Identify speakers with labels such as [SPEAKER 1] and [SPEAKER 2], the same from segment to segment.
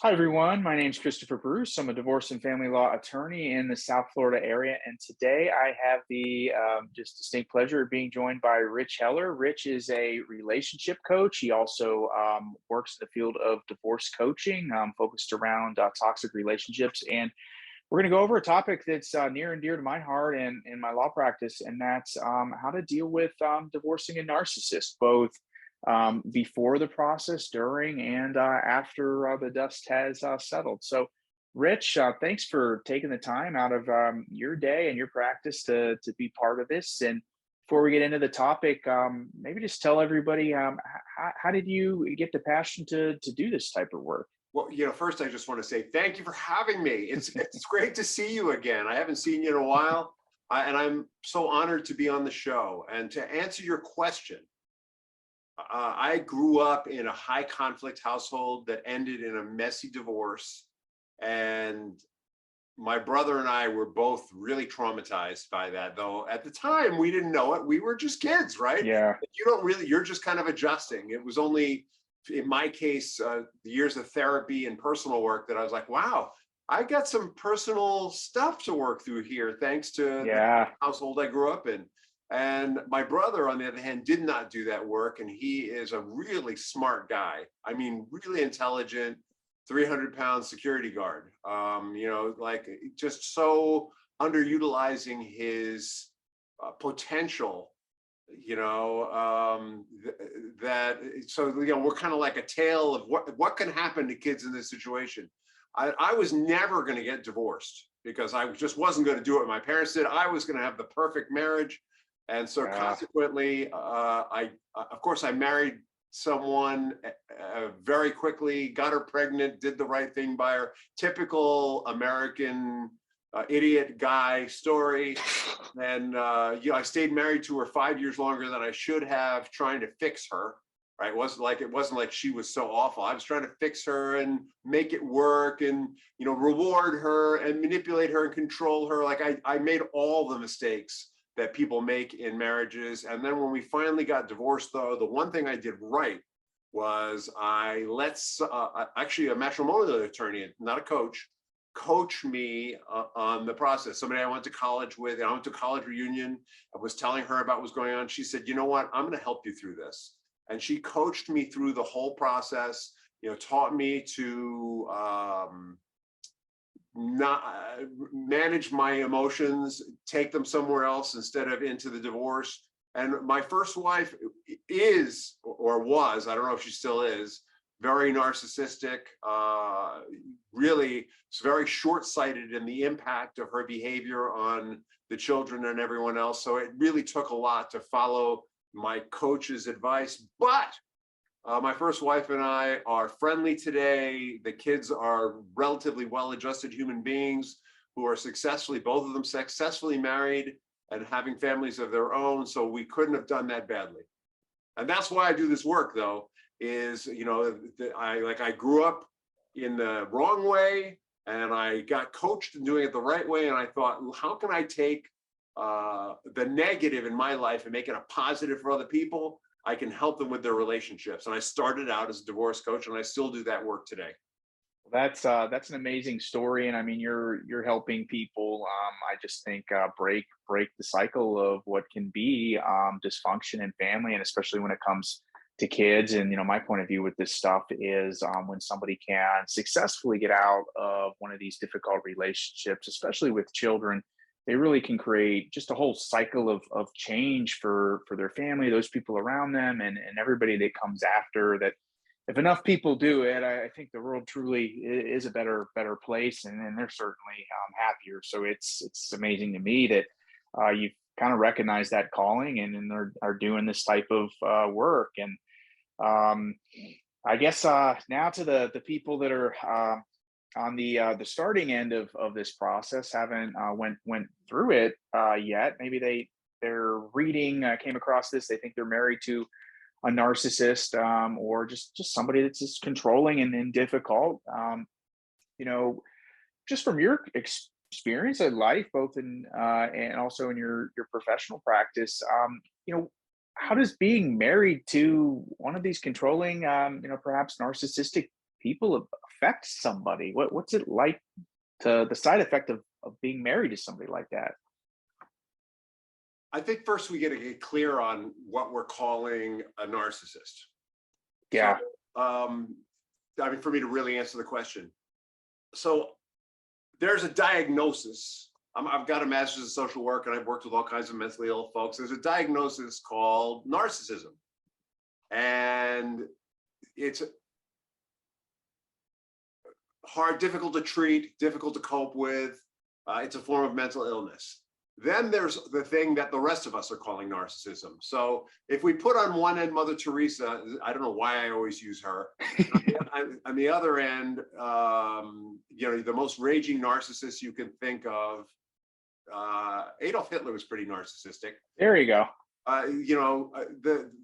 [SPEAKER 1] Hi, everyone. My name is Christopher Bruce. I'm a divorce and family law attorney in the South Florida area. And today I have the just distinct pleasure of being joined by Rich Heller. Rich is a relationship coach. He also works in the field of divorce coaching, focused around toxic relationships. And we're going to go over a topic that's near and dear to my heart and in my law practice, and that's how to deal with divorcing a narcissist, both before the process, during, and after the dust has settled. So, Rich, thanks for taking the time out of your day and your practice to be part of this. And before we get into the topic, maybe just tell everybody how did you get the passion to do this type of work?
[SPEAKER 2] Well, first I just want to say thank you for having me. It's great to see you again. I haven't seen you in a while, and I'm so honored to be on the show. And to answer your question, I grew up in a high conflict household that ended in a messy divorce, and my brother and I were both really traumatized by that. Though at the time we didn't know it. We were just kids, right?
[SPEAKER 1] Yeah,
[SPEAKER 2] You're just kind of adjusting. It was only in my case, the years of therapy and personal work that I was like, wow, I got some personal stuff to work through here, thanks to the
[SPEAKER 1] yeah,
[SPEAKER 2] household I grew up in. And my brother, on the other hand, did not do that work. And he is a really smart guy. I mean, really intelligent, 300-pound security guard, like just so underutilizing his potential, that so we're kind of like a tale of what can happen to kids in this situation. I was never going to get divorced because I just wasn't going to do what my parents did. I was going to have the perfect marriage, and so
[SPEAKER 1] yeah,
[SPEAKER 2] consequently, of course I married someone very quickly, got her pregnant, did the right thing by her. Typical American idiot guy story. And I stayed married to her 5 years longer than I should have, trying to fix her. Right? It wasn't like she was so awful. I was trying to fix her and make it work, and reward her and manipulate her and control her. Like I made all the mistakes that people make in marriages. And then when we finally got divorced, though, the one thing I did right was I actually a matrimonial attorney, not a coach me on the process. Somebody I went to college with, and I went to college reunion. I was telling her about what was going on. She said, you know what, I'm going to help you through this. And she coached me through the whole process, taught me to not manage my emotions, take them somewhere else instead of into the divorce. And my first wife is, or was, I don't know if she still is, very narcissistic, really it's very short-sighted in the impact of her behavior on the children and everyone else. So it really took a lot to follow my coach's advice. But my first wife and I are friendly today. The kids are relatively well-adjusted human beings who are both of them successfully married and having families of their own. So we couldn't have done that badly. And that's why I do this work, though, is, I grew up in the wrong way, and I got coached in doing it the right way. And I thought, well, how can I take the negative in my life and make it a positive for other people? I can help them with their relationships. And I started out as a divorce coach, and I still do that work today.
[SPEAKER 1] that's an amazing story, and I mean you're helping people. I just think break the cycle of what can be dysfunction in family, and especially when it comes to kids. And my point of view with this stuff is when somebody can successfully get out of one of these difficult relationships, especially with children, they really can create just a whole cycle of change for their family, those people around them, and everybody that comes after that. If enough people do it, I think the world truly is a better place, and they're certainly happier. So it's amazing to me that you kind of recognize that calling and are doing this type of work. And um, I guess now to the people that are on the starting end of this process, haven't went through it yet. Maybe they're reading, came across this. They think they're married to a narcissist, or just somebody that's just controlling and difficult. You know, just from your experience in life, both in and also in your professional practice, how does being married to one of these controlling, perhaps narcissistic people affect somebody? What's it like to the side effect of being married to somebody like that?
[SPEAKER 2] I think first we got to get clear on what we're calling a narcissist. So,
[SPEAKER 1] Yeah.
[SPEAKER 2] I mean, for me to really answer the question, so there's a diagnosis. I've got a master's in social work, and I've worked with all kinds of mentally ill folks. There's a diagnosis called narcissism, and it's hard, difficult to treat, difficult to cope with. It's a form of mental illness. Then there's the thing that the rest of us are calling narcissism. So if we put on one end Mother Teresa, I don't know why I always use her. On the other end, the most raging narcissist you can think of, Adolf Hitler was pretty narcissistic.
[SPEAKER 1] There you go.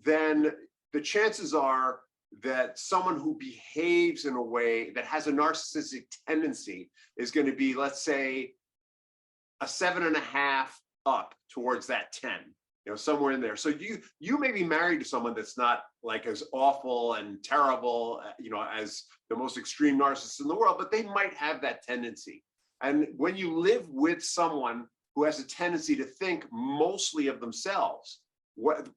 [SPEAKER 2] Then the chances are that someone who behaves in a way that has a narcissistic tendency is going to be, let's say, a 7.5 up towards that 10, somewhere in there. So you may be married to someone that's not like as awful and terrible, as the most extreme narcissist in the world, but they might have that tendency. And when you live with someone who has a tendency to think mostly of themselves, what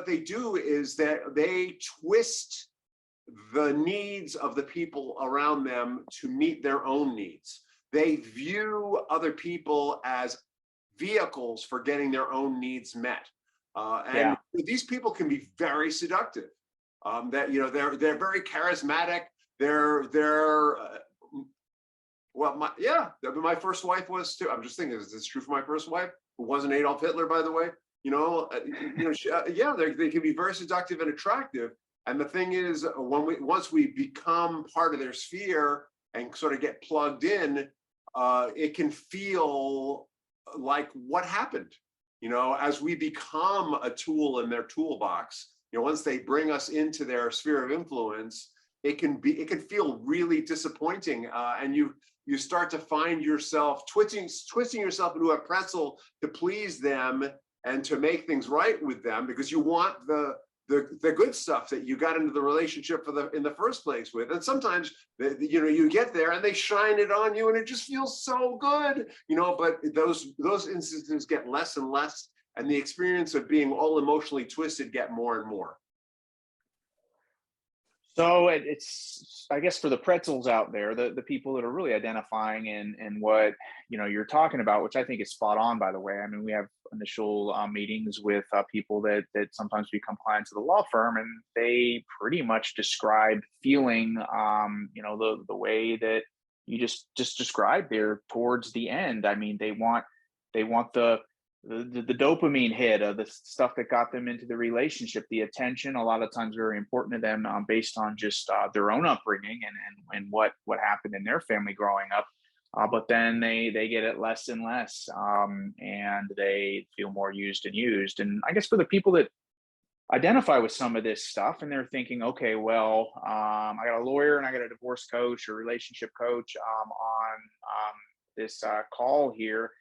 [SPEAKER 2] they do is that they twist the needs of the people around them to meet their own needs. They view other people as vehicles for getting their own needs met. And these people can be very seductive. They're very charismatic. My first wife was too. I'm just thinking, is this true for my first wife, who wasn't Adolf Hitler, by the way? They can be very seductive and attractive. And the thing is, once we become part of their sphere and sort of get plugged in, it can feel like what happened, as we become a tool in their toolbox. Once they bring us into their sphere of influence, it can feel really disappointing, and you start to find yourself twisting yourself into a pretzel to please them and to make things right with them, because you want the good stuff that you got into the relationship in the first place with. And sometimes you get there and they shine it on you and it just feels so good, but those instances get less and less, and the experience of being all emotionally twisted get more and more.
[SPEAKER 1] So it's, I guess, for the pretzels out there, the people that are really identifying in what you're talking about, which I think is spot on, by the way. I mean, we have initial meetings with people that sometimes become clients of the law firm, and they pretty much describe feeling, the way that you just described there towards the end. I mean, they want the dopamine hit of the stuff that got them into the relationship, the attention, a lot of times very important to them, based on just their own upbringing and what happened in their family growing up. But then they get it less and less, and they feel more used and used. And I guess for the people that identify with some of this stuff and they're thinking, okay, well, I got a lawyer and I got a divorce coach or relationship coach on this call here.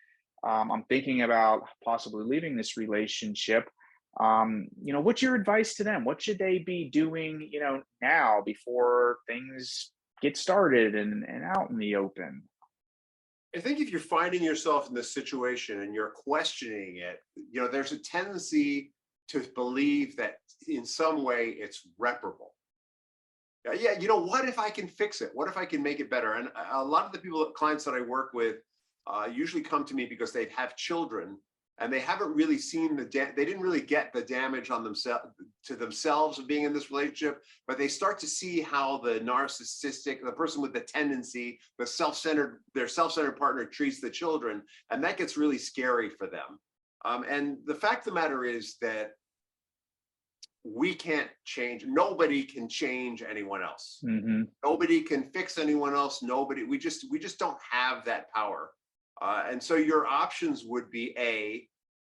[SPEAKER 1] I'm thinking about possibly leaving this relationship. What's your advice to them? What should they be doing, now before things get started and out in the open?
[SPEAKER 2] I think if you're finding yourself in this situation and you're questioning it, there's a tendency to believe that in some way it's reparable. What if I can fix it? What if I can make it better? And a lot of the clients that I work with usually come to me because they have children and they haven't really seen they didn't really get the damage on themselves of being in this relationship, but they start to see how the person with the tendency, their self-centered partner treats the children, and that gets really scary for them. And the fact of the matter is that we can't change. Nobody can change anyone else. Mm-hmm. Nobody can fix anyone else. We just don't have that power. And so your options would be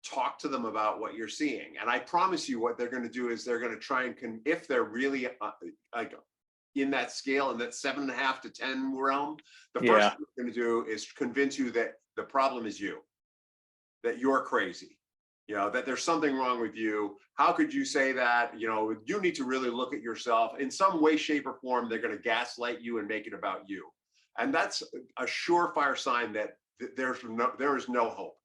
[SPEAKER 2] talk to them about what you're seeing. And I promise you what they're going to do is they're going to try and if they're really like in that scale, in that 7.5 to 10 realm, the first thing they're going to do is convince you that the problem is you, that you're crazy. that there's something wrong with you. How could you say that? You need to really look at yourself. In some way, shape, or form, they're going to gaslight you and make it about you. And that's a surefire sign that there is no hope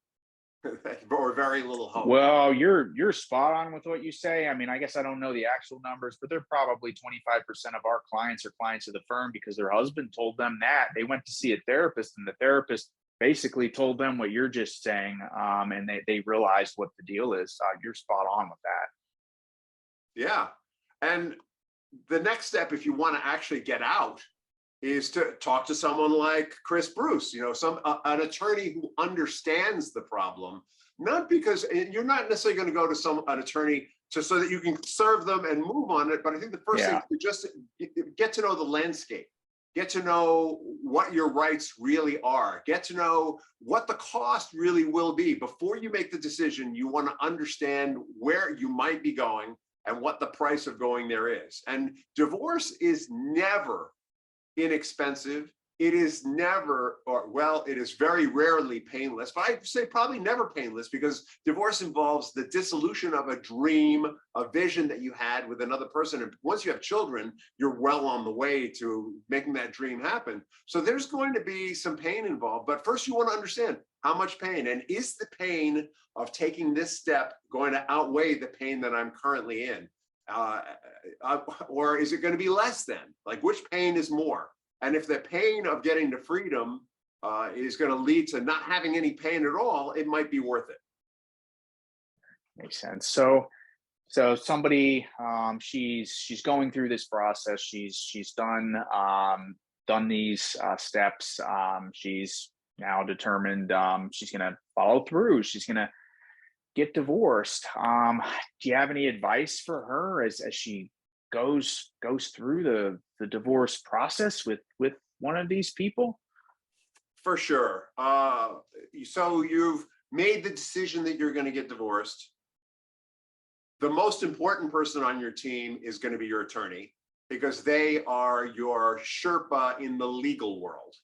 [SPEAKER 2] or very little hope.
[SPEAKER 1] Well, you're spot on with what you say. I mean, I guess I don't know the actual numbers, but they're probably 25% of our clients are clients of the firm because their husband told them that. They went to see a therapist, and the therapist basically told them what you're just saying, and they realized what the deal is. You're spot on with that.
[SPEAKER 2] Yeah. And the next step, if you want to actually get out, is to talk to someone like Chris Bruce, an attorney who understands the problem, not because you're not necessarily going to go to an attorney so that you can serve them and move on it. But I think the first thing is just get to know the landscape, get to know what your rights really are, get to know what the cost really will be. Before you make the decision, you want to understand where you might be going and what the price of going there is. And divorce is never inexpensive. It is never, it is very rarely painless, but I'd say probably never painless, because divorce involves the dissolution of a dream, a vision that you had with another person. And once you have children, you're well on the way to making that dream happen. So there's going to be some pain involved, but first you want to understand how much pain, and is the pain of taking this step going to outweigh the pain that I'm currently in? Or is it going to be less than? Like, which pain is more? And if the pain of getting to freedom is going to lead to not having any pain at all, it might be worth it.
[SPEAKER 1] Makes sense. So somebody, she's going through this process. She's done these steps. She's now determined she's going to follow through. She's going to get divorced. Do you have any advice for her as she goes through the divorce process with one of these people?
[SPEAKER 2] For sure. So you've made the decision that you're going to get divorced. The most important person on your team is going to be your attorney, because they are your Sherpa in the legal world.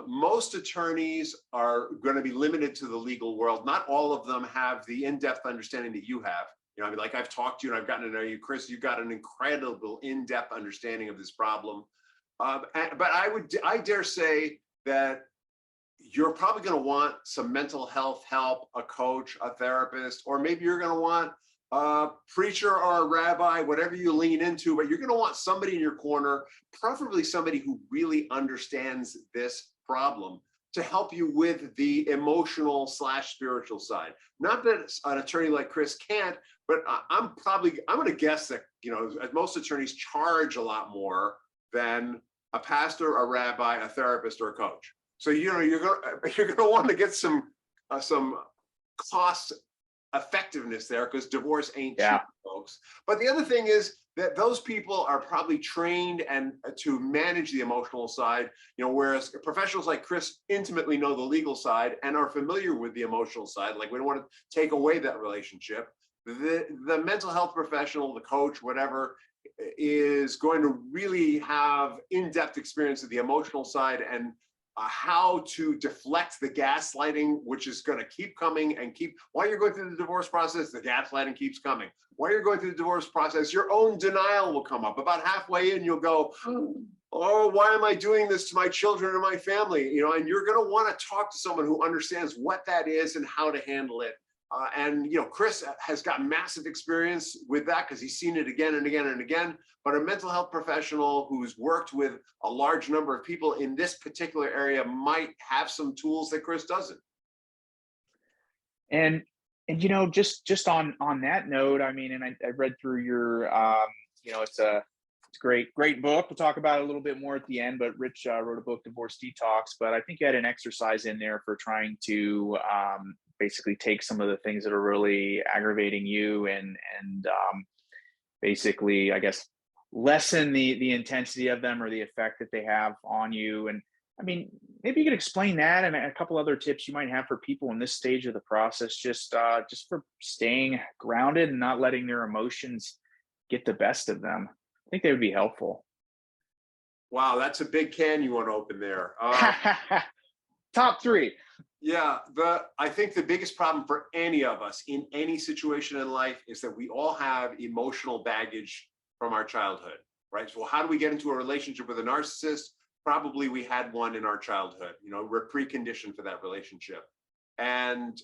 [SPEAKER 2] Most attorneys are going to be limited to the legal world. Not all of them have the in-depth understanding that you have. I mean, like, I've talked to you and I've gotten to know you, Chris. You've got an incredible in-depth understanding of this problem. But I dare say that you're probably going to want some mental health help, a coach, a therapist, or maybe you're going to want a preacher or a rabbi, whatever you lean into, but you're going to want somebody in your corner, preferably somebody who really understands this problem, to help you with the emotional / spiritual side. Not that an attorney like Chris can't, but I'm going to guess that, most attorneys charge a lot more than a pastor, a rabbi, a therapist, or a coach. So, you're going to want to get some cost effectiveness there, because divorce ain't cheap, folks. But the other thing is that those people are probably trained and to manage the emotional side, whereas professionals like Chris intimately know the legal side and are familiar with the emotional side. Like, we don't want to take away that relationship. The mental health professional, the coach, whatever, is going to really have in-depth experience of the emotional side and how to deflect the gaslighting, which is going to keep coming and while you're going through the divorce process, the gaslighting keeps coming. While you're going through the divorce process, your own denial will come up. About halfway in, you'll go, oh, why am I doing this to my children or my family? And you're going to want to talk to someone who understands what that is and how to handle it. Chris has got massive experience with that because he's seen it again and again and again. But a mental health professional who's worked with a large number of people in this particular area might have some tools that Chris doesn't.
[SPEAKER 1] And just on that note, I mean, and I read through your, it's a great book. We'll talk about it a little bit more at the end, but Rich wrote a book, Divorce Detox. But I think you had an exercise in there for trying to basically take some of the things that are really aggravating you and basically, I guess, lessen the intensity of them or the effect that they have on you. And I mean, maybe you could explain that and a couple other tips you might have for people in this stage of the process, just for staying grounded and not letting their emotions get the best of them. I think they would be helpful.
[SPEAKER 2] Wow, that's a big can you want to open there.
[SPEAKER 1] Top three.
[SPEAKER 2] Yeah, I think the biggest problem for any of us in any situation in life is that we all have emotional baggage from our childhood, right? So how do we get into a relationship with a narcissist? Probably we had one in our childhood. You know, we're preconditioned for that relationship. And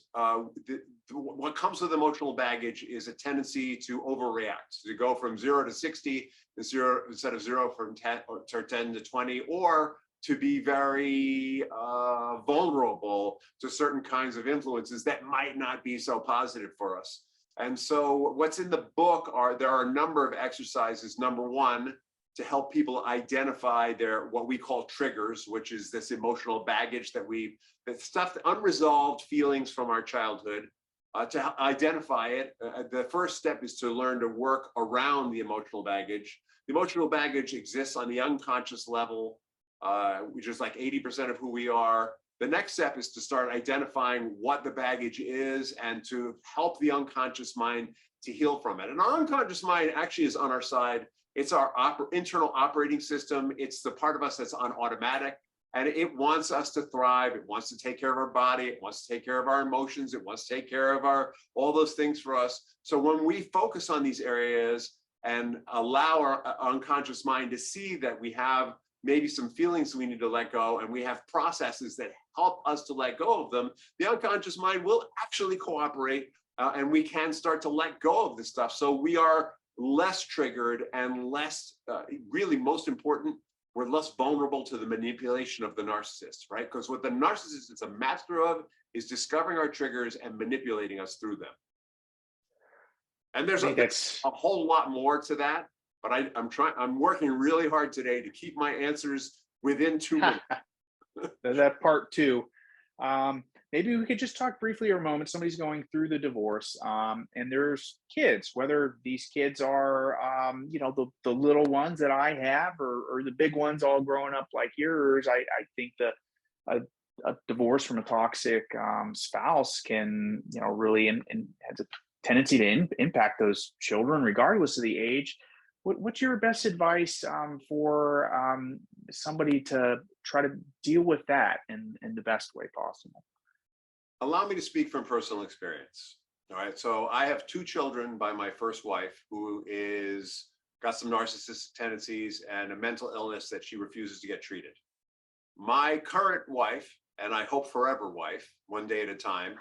[SPEAKER 2] what comes with emotional baggage is a tendency to overreact, to go from 0 to 60, instead of 0 from 10 or 10 to 20, or to be very vulnerable to certain kinds of influences that might not be so positive for us. And so what's in the book there are a number of exercises. Number one, to help people identify their what we call triggers, which is this emotional baggage that stuff, unresolved feelings from our childhood. To identify it, the first step is to learn to work around the emotional baggage. The emotional baggage exists on the unconscious level, which is like 80% of who we are. The next step is to start identifying what the baggage is and to help the unconscious mind to heal from it. And our unconscious mind actually is on our side. It's our internal operating system. It's the part of us that's on automatic, and it wants us to thrive. It wants to take care of our body. It wants to take care of our emotions. It wants to take care of all those things for us. So when we focus on these areas and allow our unconscious mind to see that we have maybe some feelings we need to let go, and we have processes that help us to let go of them, the unconscious mind will actually cooperate, and we can start to let go of this stuff. So we are less triggered and less, really most important, we're less vulnerable to the manipulation of the narcissist, right? Because what the narcissist is a master of is discovering our triggers and manipulating us through them. And there's
[SPEAKER 1] I think
[SPEAKER 2] a whole lot more to that, but I'm working really hard today to keep my answers within 2 minutes.
[SPEAKER 1] that part two. Maybe we could just talk briefly or a moment. Somebody's going through the divorce, and there's kids, whether these kids are, the little ones that I have, or the big ones all growing up like yours. I think that a divorce from a toxic spouse can, really and has a tendency to impact those children, regardless of the age. What's your best advice for somebody to try to deal with that in the best way possible?
[SPEAKER 2] Allow me to speak from personal experience. All right. So I have 2 children by my first wife, who got some narcissistic tendencies and a mental illness that she refuses to get treated. My current wife, and I hope forever wife, one day at a time,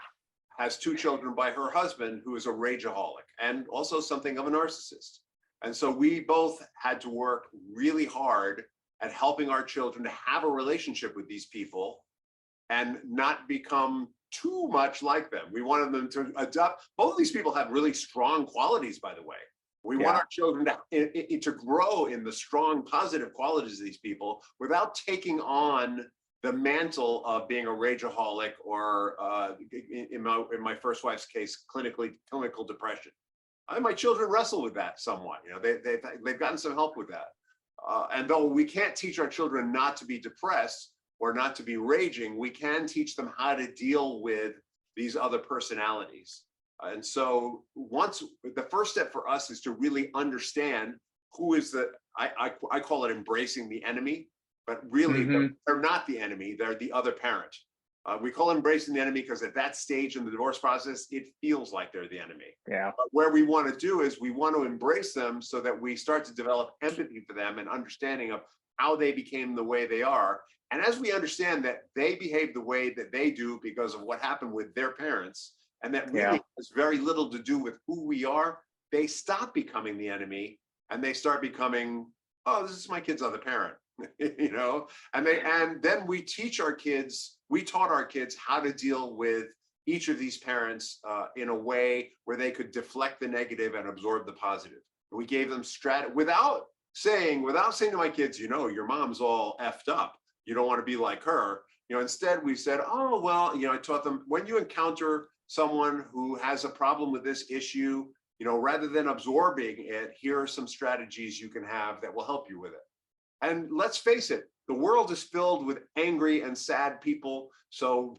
[SPEAKER 2] has 2 children by her husband, who is a rageaholic and also something of a narcissist. And so we both had to work really hard at helping our children to have a relationship with these people and not become too much like them. We wanted them to adopt. Both of these people have really strong qualities, by the way. We want our children to grow in the strong, positive qualities of these people without taking on the mantle of being a rageaholic or, in my first wife's case, clinical depression. My children wrestle with that somewhat. They've gotten some help with that. And though we can't teach our children not to be depressed or not to be raging, we can teach them how to deal with these other personalities. And so the first step for us is to really understand who is I call it embracing the enemy, but really they're not the enemy, they're the other parent. We call embracing the enemy because at that stage in the divorce process, it feels like they're the enemy.
[SPEAKER 1] Yeah.
[SPEAKER 2] But where we want to do is we want to embrace them so that we start to develop empathy for them and understanding of how they became the way they are. And as we understand that they behave the way that they do because of what happened with their parents, and that really has very little to do with who we are, they stop becoming the enemy and they start becoming, oh, this is my kid's other parent, and then we taught our kids how to deal with each of these parents in a way where they could deflect the negative and absorb the positive. We gave them without saying to my kids, your mom's all effed up. You don't want to be like her. Instead we said, oh, well, I taught them, when you encounter someone who has a problem with this issue, rather than absorbing it, here are some strategies you can have that will help you with it. And let's face it, the world is filled with angry and sad people. So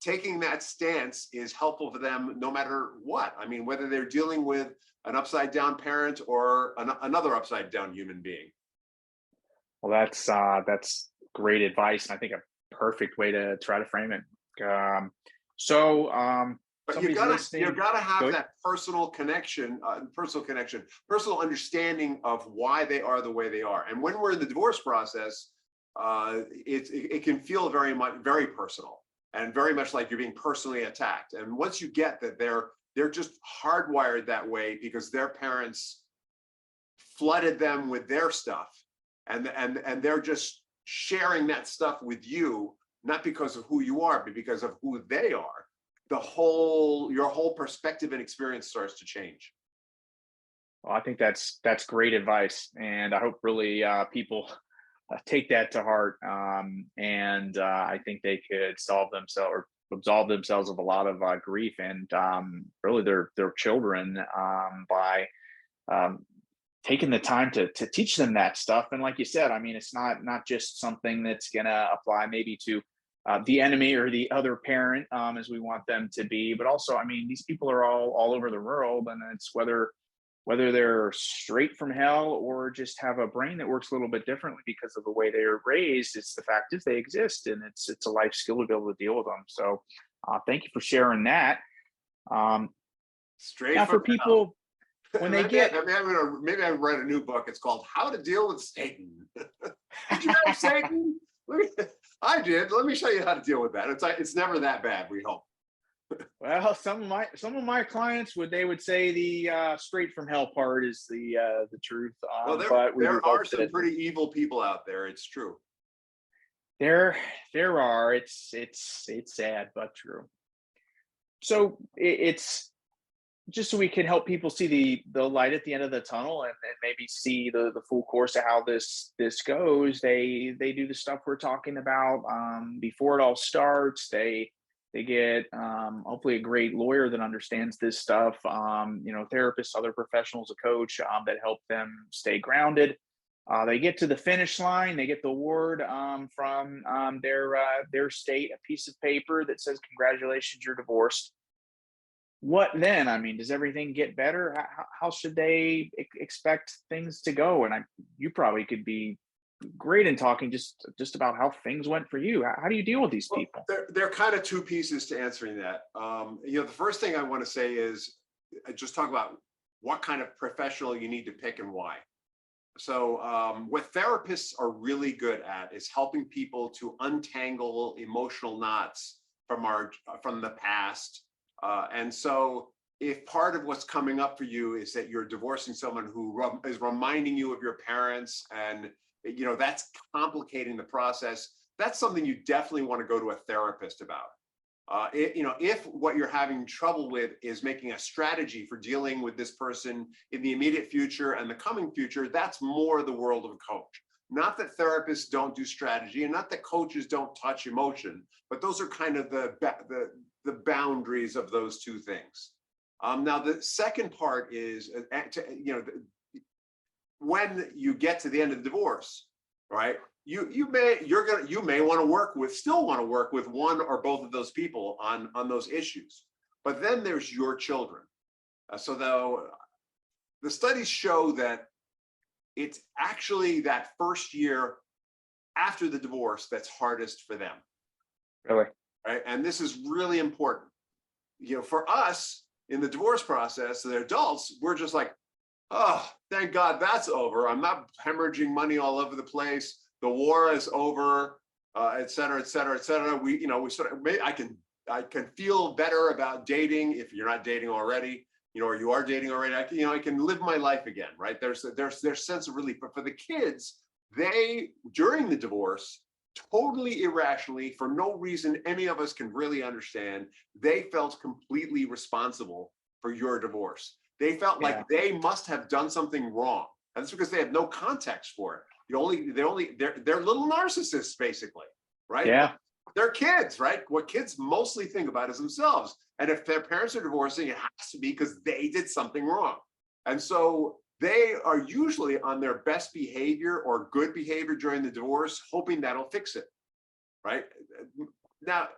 [SPEAKER 2] taking that stance is helpful for them no matter what. I mean, whether they're dealing with an upside down parent or another upside down human being.
[SPEAKER 1] Well, that's great advice. And I think a perfect way to try to frame it. Um, so
[SPEAKER 2] But
[SPEAKER 1] somebody's
[SPEAKER 2] you
[SPEAKER 1] listening.
[SPEAKER 2] gotta have
[SPEAKER 1] Go.
[SPEAKER 2] that personal understanding of why they are the way they are. And when we're in the divorce process, it can feel very personal and very much like you're being personally attacked. And once you get that they're just hardwired that way because their parents flooded them with their stuff, and they're just sharing that stuff with you, not because of who you are, but because of who they are. Your whole perspective and experience starts to change.
[SPEAKER 1] Well, I think that's great advice, and I hope really people take that to heart. And I think they could solve themselves or absolve themselves of a lot of grief and really their children by um, taking the time to teach them that stuff. And like you said, I mean, it's not just something that's gonna apply maybe to the enemy or the other parent as we want them to be, but also, I mean, these people are all over the world, and it's whether they're straight from hell or just have a brain that works a little bit differently because of the way they are raised. It's the fact is they exist, and it's a life skill to be able to deal with them. So, thank you for sharing that. Um,
[SPEAKER 2] Straight
[SPEAKER 1] Now,
[SPEAKER 2] from
[SPEAKER 1] for people when they get
[SPEAKER 2] maybe I write a new book. It's called How to Deal with Satan. Did you know Satan? I did. Let me show you how to deal with that. It's never that bad, we hope.
[SPEAKER 1] well, some of my clients would say the straight from hell part is the truth.
[SPEAKER 2] Well,
[SPEAKER 1] But we do
[SPEAKER 2] there
[SPEAKER 1] hope
[SPEAKER 2] are some
[SPEAKER 1] that
[SPEAKER 2] pretty evil people out there. It's true.
[SPEAKER 1] there there are. It's sad but true. So it's just so we can help people see the light at the end of the tunnel, and maybe see the full course of how this goes. They do the stuff we're talking about before it all starts. They get hopefully a great lawyer that understands this stuff, therapists, other professionals, a coach that help them stay grounded. They get to the finish line. They get the award from their state, a piece of paper that says, "Congratulations, you're divorced." What then? I mean, does everything get better? How should they expect things to go? And you probably could be great in talking just about how things went for you. How do you deal with these
[SPEAKER 2] Well,
[SPEAKER 1] people?
[SPEAKER 2] there are kind of two pieces to answering that. The first thing I want to say is just talk about what kind of professional you need to pick and why. So what therapists are really good at is helping people to untangle emotional knots from the past. And so if part of what's coming up for you is that you're divorcing someone who is reminding you of your parents, and that's complicating the process, that's something you definitely want to go to a therapist about. If what you're having trouble with is making a strategy for dealing with this person in the immediate future and the coming future, that's more the world of a coach. Not that therapists don't do strategy, and not that coaches don't touch emotion, but those are kind of the boundaries of those two things. Now, the second part is, when you get to the end of the divorce, right? You may want to still want to work with one or both of those people on those issues. But then there's your children. So the studies show that it's actually that first year after the divorce that's hardest for them.
[SPEAKER 1] Really?
[SPEAKER 2] Right? And this is really important. For us in the divorce process, the adults, we're just like, oh, thank God that's over. I'm not hemorrhaging money all over the place. The war is over, et cetera, et cetera, et cetera. We sort of, I can feel better about dating if you're not dating already, or you are dating already. I can live my life again, right? There's sense of relief. But for the kids, during the divorce, totally irrationally, for no reason any of us can really understand, they felt completely responsible for your divorce. They felt like they must have done something wrong. And that's because they have no context for it. They're little narcissists, basically, right?
[SPEAKER 1] Yeah.
[SPEAKER 2] They're kids, right? What kids mostly think about is themselves. And if their parents are divorcing, it has to be because they did something wrong. And so they are usually on their best behavior or good behavior during the divorce, hoping that'll fix it, right? Now,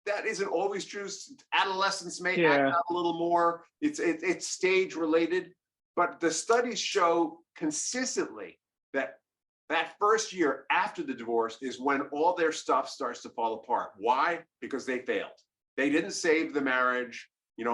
[SPEAKER 2] that isn't always true. Adolescents may act out a little more. It's stage related, but the studies show consistently that that first year after the divorce is when all their stuff starts to fall apart. Why? Because they failed. They didn't save the marriage,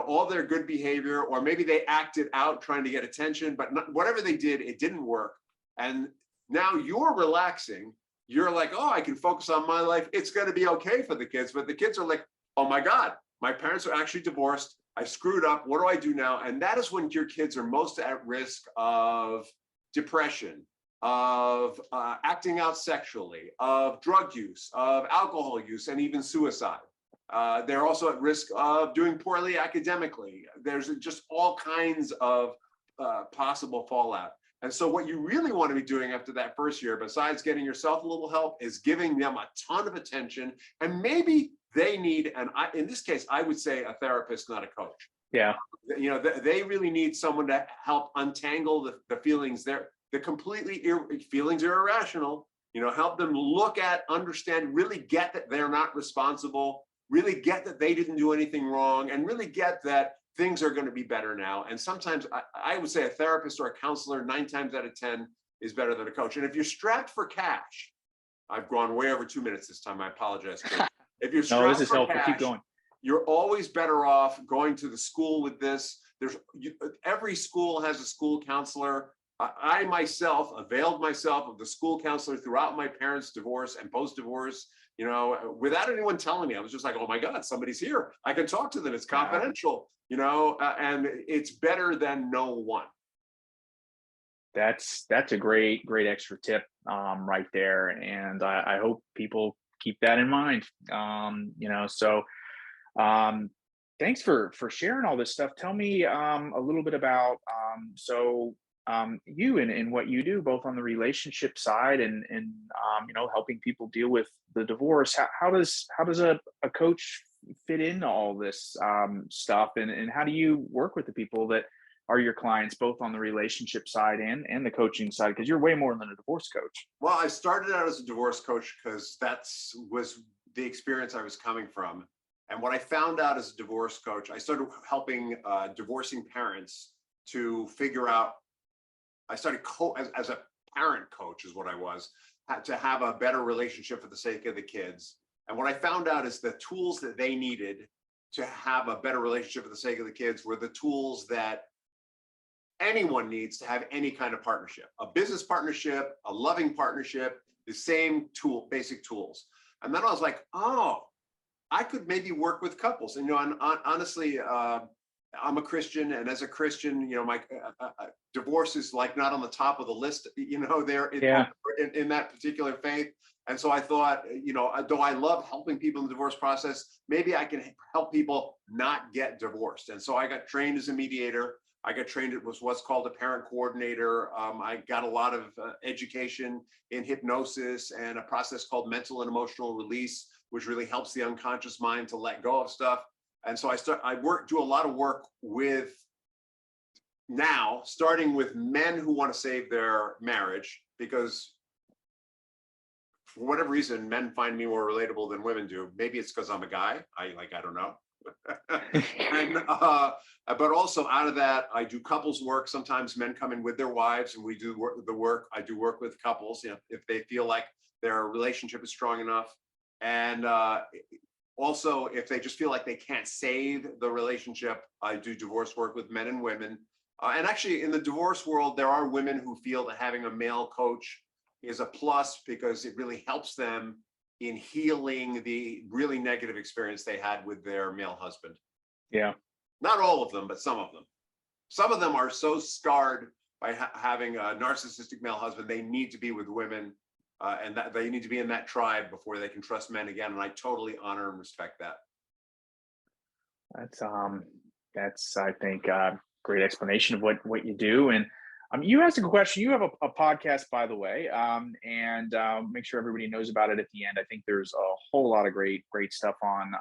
[SPEAKER 2] all their good behavior, or maybe they acted out trying to get attention, but whatever they did, it didn't work. And now you're relaxing. You're like, oh, I can focus on my life. It's going to be okay for the kids. But the kids are like, oh my God, my parents are actually divorced. I screwed up. What do I do now? And that is when your kids are most at risk of depression, of acting out sexually, of drug use, of alcohol use, and even suicide. They're also at risk of doing poorly academically. There's just all kinds of possible fallout. And so what you really want to be doing after that first year, besides getting yourself a little help, is giving them a ton of attention. And maybe they need, and in this case, I would say a therapist, not a coach.
[SPEAKER 1] Yeah.
[SPEAKER 2] They really need someone to help untangle the feelings. The completely feelings are irrational. Help them look at, understand, really get that they're not responsible, really get that they didn't do anything wrong, and really get that things are going to be better now. And sometimes I would say a therapist or a counselor 9 times out of 10 is better than a coach. And if you're strapped for cash, I've gone way over 2 minutes this time. I apologize. If you're strapped
[SPEAKER 1] No, this is
[SPEAKER 2] for
[SPEAKER 1] helpful.
[SPEAKER 2] cash,
[SPEAKER 1] Keep going.
[SPEAKER 2] you're always better off going to the school with this. Every school has a school counselor. I myself availed myself of the school counselor throughout my parents' divorce and post-divorce, without anyone telling me. I was just like, oh my God, somebody's here. I can talk to them. It's confidential, and it's better than no one.
[SPEAKER 1] That's a great extra tip right there. And I hope people keep that in mind. So thanks for sharing all this stuff. Tell me a little bit about you and what you do, both on the relationship side and helping people deal with the divorce. How does a coach fit into all this stuff, and how do you work with the people that are your clients, both on the relationship side and the coaching side? Because you're way more than a divorce coach.
[SPEAKER 2] Well, I started out as a divorce coach because was the experience I was coming from. And what I found out as a divorce coach, I started helping divorcing parents to figure out. I started as a parent coach is what I was, to have a better relationship for the sake of the kids. And what I found out is the tools that they needed to have a better relationship for the sake of the kids were the tools that anyone needs to have any kind of partnership, a business partnership, a loving partnership, the same basic tools. And then I was like, oh, I could maybe work with couples. And, honestly, I'm a Christian, and as a Christian, my divorce is like not on the top of the list, there in that particular faith. And so I thought, though I love helping people in the divorce process, maybe I can help people not get divorced. And so I got trained as a mediator. I got trained as what's called a parent coordinator. I got a lot of education in hypnosis and a process called mental and emotional release, which really helps the unconscious mind to let go of stuff. And so I do a lot of work with now, starting with men who want to save their marriage, because for whatever reason, men find me more relatable than women do. Maybe it's because I'm a guy. I don't know. And but also out of that, I do couples work. Sometimes men come in with their wives, and we do the work. I do work with couples, if they feel like their relationship is strong enough, and also if they just feel like they can't save the relationship. I do divorce work with men and women. And actually, in the divorce world, there are women who feel that having a male coach is a plus because it really helps them in healing the really negative experience they had with their male husband.
[SPEAKER 1] Yeah.
[SPEAKER 2] Not all of them, but some of them. Some of them are so scarred by having a narcissistic male husband, they need to be with women, and that they need to be in that tribe before they can trust men again. And I totally honor and respect that.
[SPEAKER 1] That's I think great explanation of what you do. And you asked a question. You have a podcast, by the way, and make sure everybody knows about it at the end. I think there's a whole lot of great stuff on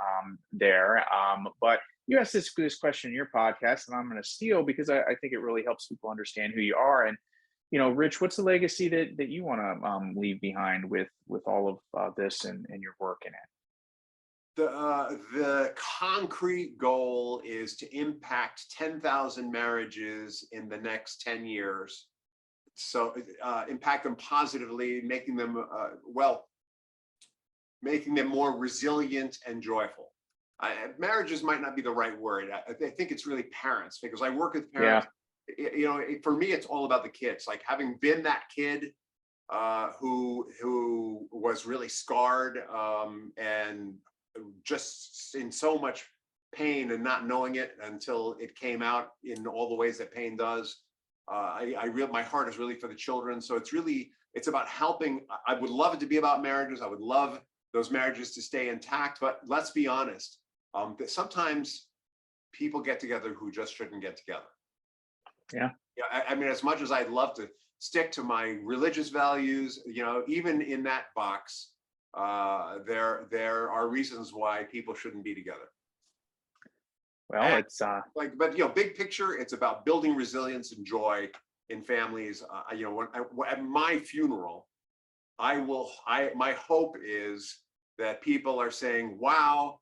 [SPEAKER 1] there. But you asked this question in your podcast, and I'm going to steal because I think it really helps people understand who you are. And Rich, what's the legacy that you want to leave behind with all of this and your work in it?
[SPEAKER 2] The concrete goal is to impact 10,000 marriages in the next 10 years So impact them positively, making them making them more resilient and joyful. Marriages might not be the right word. I think it's really parents, because I work with
[SPEAKER 1] Yeah.
[SPEAKER 2] parents. For me, it's all about the kids. Like, having been that kid who was really scarred and just in so much pain and not knowing it until it came out in all the ways that pain does. My heart is really for the children. So it's about helping. I would love it to be about marriages. I would love those marriages to stay intact. But let's be honest, that sometimes people get together who just shouldn't get together.
[SPEAKER 1] Yeah.
[SPEAKER 2] Yeah, I mean, as much as I'd love to stick to my religious values, even in that box, there are reasons why people shouldn't be together.
[SPEAKER 1] Well,
[SPEAKER 2] And
[SPEAKER 1] it's
[SPEAKER 2] but big picture, it's about building resilience and joy in families. At my funeral, my hope is that people are saying, wow,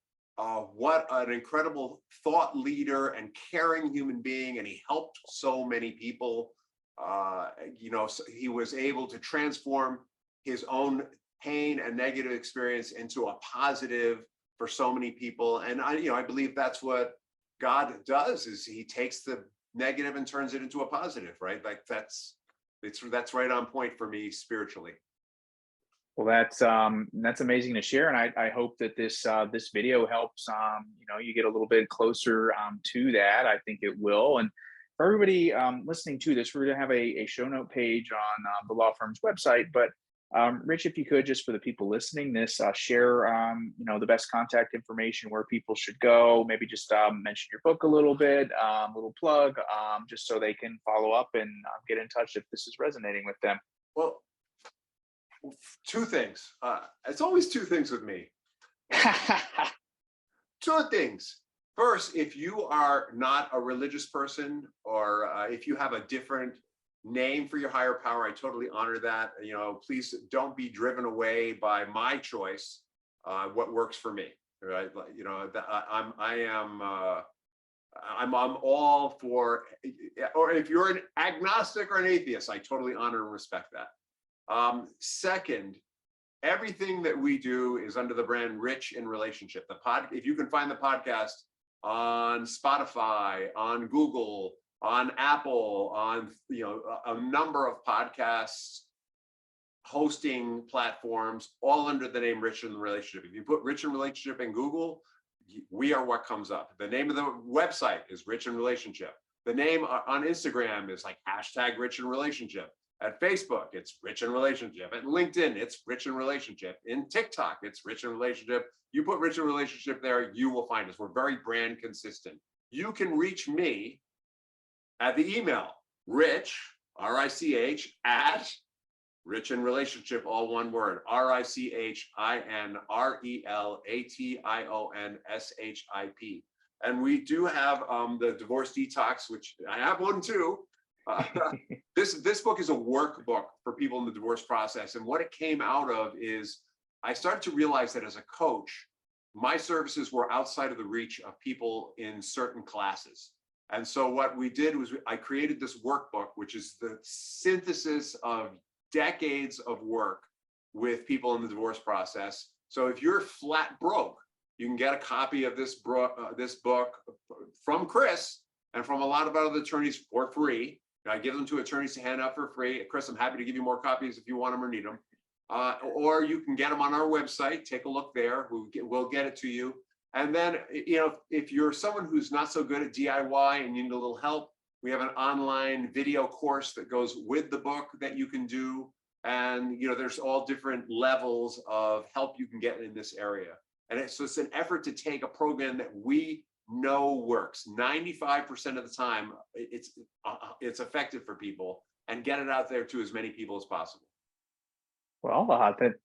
[SPEAKER 2] what an incredible thought leader and caring human being. And he helped so many people. So he was able to transform his own pain and negative experience into a positive for so many people. And I believe that's what God does, is he takes the negative and turns it into a positive, right? Like that's right on point for me spiritually.
[SPEAKER 1] well, that's amazing to share, and I hope that this video helps you get a little bit closer to that. I think it will. And for everybody listening to this, we're going to have a show note page on the law firm's website. But Rich, if you could, just for the people listening this, share the best contact information where people should go. Maybe just mention your book a little bit, little plug, just so they can follow up and get in touch if this is resonating with them.
[SPEAKER 2] Well, two things. It's always two things with me. Two things. First, if you are not a religious person, or if you have a different name for your higher power, I totally honor that. Please don't be driven away by my choice. What works for me, right? I'm all for. Or if you're an agnostic or an atheist, I totally honor and respect that. Second, everything that we do is under the brand Rich in Relationship. If you can find the podcast on Spotify, on Google, on Apple, on a number of podcasts hosting platforms, all under the name Rich in Relationship. If you put Rich in Relationship in Google, we are what comes up. The name of the website is Rich in Relationship. The name on Instagram is like #Rich in Relationship. At Facebook, it's Rich in Relationship. At LinkedIn, it's Rich in Relationship. In TikTok, it's Rich in Relationship. You put Rich in Relationship there, you will find us. We're very brand consistent. You can reach me at the email, Rich, R-I-C-H, at Rich in Relationship, all one word, RICHINRELATIONSHIP. And we do have the Divorce Detox, which I have one too. This book is a workbook for people in the divorce process. And what it came out of is I started to realize that as a coach, my services were outside of the reach of people in certain classes. And so what we did was I created this workbook, which is the synthesis of decades of work with people in the divorce process. So if you're flat broke, you can get a copy of this book from Chris and from a lot of other attorneys for free. I give them to attorneys to hand out for free. Chris, I'm happy to give you more copies if you want them or need them. Or you can get them on our website. Take a look there. We'll get it to you. And then, if you're someone who's not so good at DIY and you need a little help, we have an online video course that goes with the book that you can do. And, there's all different levels of help you can get in this area. And so it's an effort to take a program that we know works 95% of the time. It's effective for people, and get it out there to as many people as possible.
[SPEAKER 1] Well,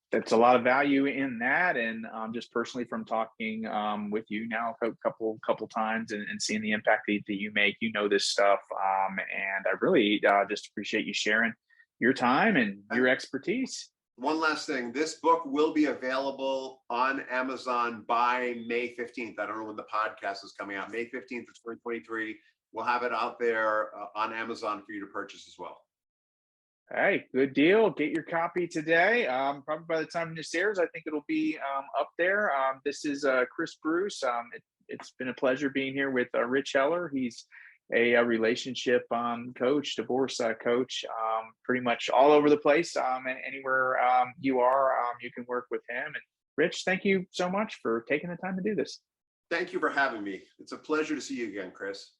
[SPEAKER 1] that's a lot of value in that, and just personally from talking with you now a couple times and seeing the impact that you make, this stuff, and I really just appreciate you sharing your time and your expertise.
[SPEAKER 2] One last thing, this book will be available on Amazon by May 15th. I don't know when the podcast is coming out. May 15th of 2023. We'll have it out there on Amazon for you to purchase as well.
[SPEAKER 1] Hey, good deal. Get your copy today. Probably by the time this airs, I think it'll be up there. This is Chris Bruce. It's been a pleasure being here with Rich Heller. He's a relationship coach, divorce coach, pretty much all over the place. And anywhere you are, you can work with him. And Rich, thank you so much for taking the time to do this.
[SPEAKER 2] Thank you for having me. It's a pleasure to see you again, Chris.